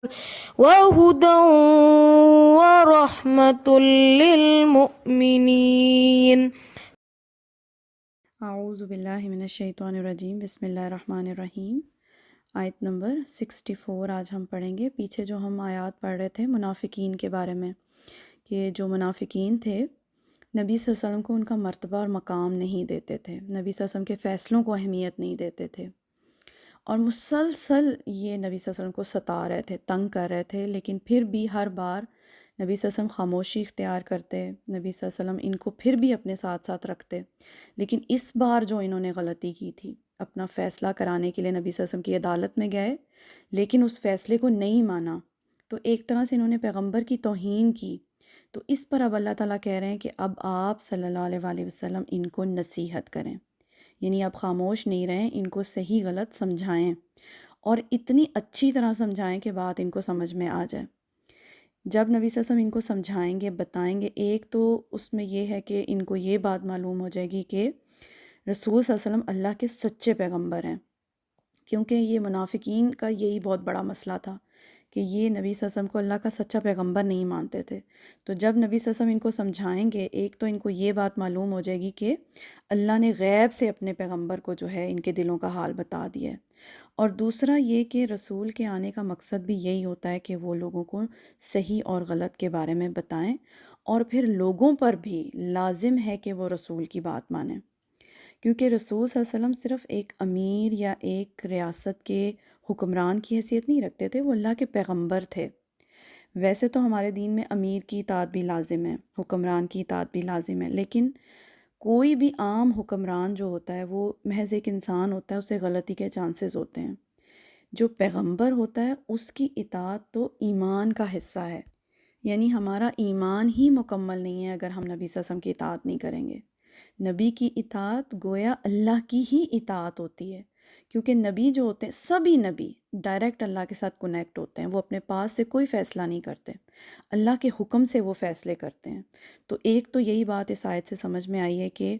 وهدى ورحمة للمؤمنين. اعوذ باللہ من الشیطان الرجیم، بسم اللہ الرحمن الرحیم۔ آیت نمبر 64 آج ہم پڑھیں گے۔ پیچھے جو ہم آیات پڑھ رہے تھے منافقین کے بارے میں، کہ جو منافقین تھے نبی صلی اللہ علیہ وسلم کو ان کا مرتبہ اور مقام نہیں دیتے تھے، نبی صلی اللہ علیہ وسلم کے فیصلوں کو اہمیت نہیں دیتے تھے، اور مسلسل یہ نبی صلی اللہ علیہ وسلم کو ستا رہے تھے، تنگ کر رہے تھے، لیکن پھر بھی ہر بار نبی صلی اللہ علیہ وسلم خاموشی اختیار کرتے، نبی صلی اللہ علیہ وسلم ان کو پھر بھی اپنے ساتھ ساتھ رکھتے۔ لیکن اس بار جو انہوں نے غلطی کی تھی، اپنا فیصلہ کرانے کے لیے نبی صلی اللہ علیہ وسلم کی عدالت میں گئے، لیکن اس فیصلے کو نہیں مانا، تو ایک طرح سے انہوں نے پیغمبر کی توہین کی۔ تو اس پر اب اللہ تعالیٰ کہہ رہے ہیں کہ اب آپ صلی اللہ علیہ وآلہ وسلم ان کو نصیحت کریں، یعنی آپ خاموش نہیں رہیں، ان کو صحیح غلط سمجھائیں، اور اتنی اچھی طرح سمجھائیں کہ بات ان کو سمجھ میں آ جائے۔ جب نبی صلی اللہ علیہ وسلم ان کو سمجھائیں گے، بتائیں گے، ایک تو اس میں یہ ہے کہ ان کو یہ بات معلوم ہو جائے گی کہ رسول صلی اللہ علیہ وسلم اللہ کے سچے پیغمبر ہیں، کیونکہ یہ منافقین کا یہی بہت بڑا مسئلہ تھا کہ یہ نبی صلی اللہ علیہ وسلم کو اللہ کا سچا پیغمبر نہیں مانتے تھے۔ تو جب نبی صلی اللہ علیہ وسلم ان کو سمجھائیں گے، ایک تو ان کو یہ بات معلوم ہو جائے گی کہ اللہ نے غیب سے اپنے پیغمبر کو جو ہے ان کے دلوں کا حال بتا دیا ہے، اور دوسرا یہ کہ رسول کے آنے کا مقصد بھی یہی ہوتا ہے کہ وہ لوگوں کو صحیح اور غلط کے بارے میں بتائیں، اور پھر لوگوں پر بھی لازم ہے کہ وہ رسول کی بات مانیں، کیونکہ رسول صلی اللہ علیہ وسلم صرف ایک امیر یا ایک ریاست کے حکمران کی حیثیت نہیں رکھتے تھے، وہ اللہ کے پیغمبر تھے۔ ویسے تو ہمارے دین میں امیر کی اطاعت بھی لازم ہے، حکمران کی اطاعت بھی لازم ہے، لیکن کوئی بھی عام حکمران جو ہوتا ہے وہ محض ایک انسان ہوتا ہے، اسے غلطی کے چانسز ہوتے ہیں۔ جو پیغمبر ہوتا ہے اس کی اطاعت تو ایمان کا حصہ ہے، یعنی ہمارا ایمان ہی مکمل نہیں ہے اگر ہم نبی صلی اللہ علیہ وسلم کی اطاعت نہیں کریں گے۔ نبی کی اطاعت گویا اللہ کی ہی اطاعت ہوتی ہے، کیونکہ نبی جو ہوتے ہیں، سبھی نبی ڈائریکٹ اللہ کے ساتھ کنیکٹ ہوتے ہیں، وہ اپنے پاس سے کوئی فیصلہ نہیں کرتے، اللہ کے حکم سے وہ فیصلے کرتے ہیں۔ تو ایک تو یہی بات اس آیت سے سمجھ میں آئی ہے کہ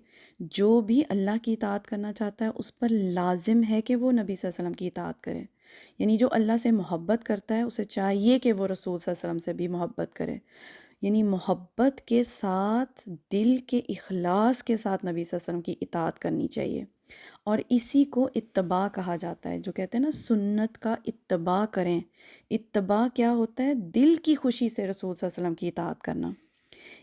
جو بھی اللہ کی اطاعت کرنا چاہتا ہے اس پر لازم ہے کہ وہ نبی صلی اللہ علیہ وسلم کی اطاعت کرے، یعنی جو اللہ سے محبت کرتا ہے اسے چاہیے کہ وہ رسول صلی اللہ علیہ وسلم سے بھی محبت کرے، یعنی محبت کے ساتھ، دل کے اخلاص کے ساتھ نبی صلی اللہ علیہ وسلم کی اطاعت کرنی چاہیے، اور اسی کو اتباع کہا جاتا ہے، جو کہتے ہیں نا سنت کا اتباع کریں۔ اتباع کیا ہوتا ہے؟ دل کی خوشی سے رسول صلی اللہ علیہ وسلم کی اطاعت کرنا۔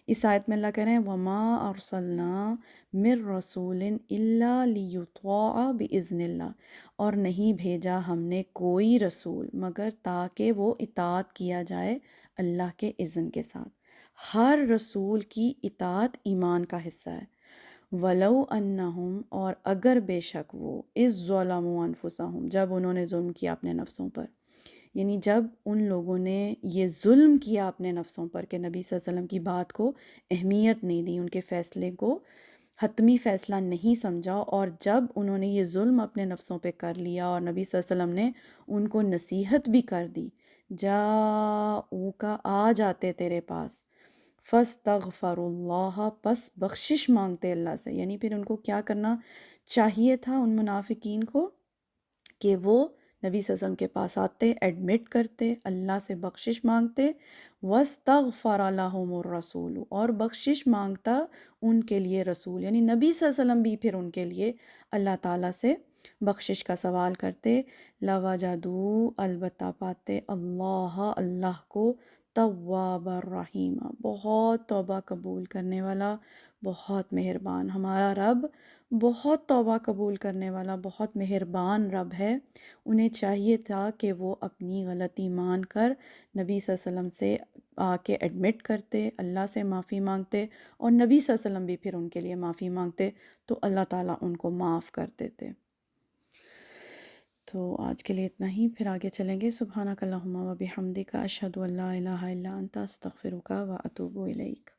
اس آیت میں اللہ کہہ رہے ہیں وَمَا أَرْسَلْنَا مِن رَّسُولٍ إِلَّا لِيُطَاعَ بِإِذْنِ اللَّهِ، اور نہیں بھیجا ہم نے کوئی رسول مگر تاکہ وہ اطاعت کیا جائے اللہ کے اذن کے ساتھ۔ ہر رسول کی اطاعت ایمان کا حصہ ہے۔ وَلَوْ أَنَّهُمْ، اور اگر بے شک وہ، اِذ ظَلَمُوا أَنفُسَهُمْ، جب انہوں نے ظلم کیا اپنے نفسوں پر، یعنی جب ان لوگوں نے یہ ظلم کیا اپنے نفسوں پر کہ نبی صلی اللہ علیہ وسلم کی بات کو اہمیت نہیں دی، ان کے فیصلے کو حتمی فیصلہ نہیں سمجھا، اور جب انہوں نے یہ ظلم اپنے نفسوں پہ کر لیا اور نبی صلی اللہ علیہ وسلم نے ان کو نصیحت بھی کر دی، جاؤکا، آ جاتے تیرے پاس، فاستغفر اللہ، پس بخشش مانگتے اللہ سے، یعنی پھر ان کو کیا کرنا چاہیے تھا ان منافقین کو؟ کہ وہ نبی صلی اللہ علیہ وسلم کے پاس آتے، ایڈمٹ کرتے، اللہ سے بخشش مانگتے، وَاسْتَغْفَرَ لَهُمُ الرَّسُولُ، اور بخشش مانگتا ان کے لیے رسول، یعنی نبی صلی اللہ علیہ وسلم بھی پھر ان کے لیے اللہ تعالیٰ سے بخشش کا سوال کرتے، لَوَجَدُوا، البتہ پاتے، اللہ کو، تواب الرحیم، بہت توبہ قبول کرنے والا، بہت مہربان۔ ہمارا رب بہت توبہ قبول کرنے والا، بہت مہربان رب ہے۔ انہیں چاہیے تھا کہ وہ اپنی غلطی مان کر نبی صلی اللہ علیہ وسلم سے آ کے ایڈمٹ کرتے، اللہ سے معافی مانگتے، اور نبی صلی اللہ علیہ وسلم بھی پھر ان کے لیے معافی مانگتے، تو اللہ تعالیٰ ان کو معاف کر دیتے۔ تو آج کے لیے اتنا ہی، پھر آگے چلیں گے۔ سبحانک اللہم و بحمدک، اشہد ان لا الہ الا انت، استغفرک و اتوب الیک۔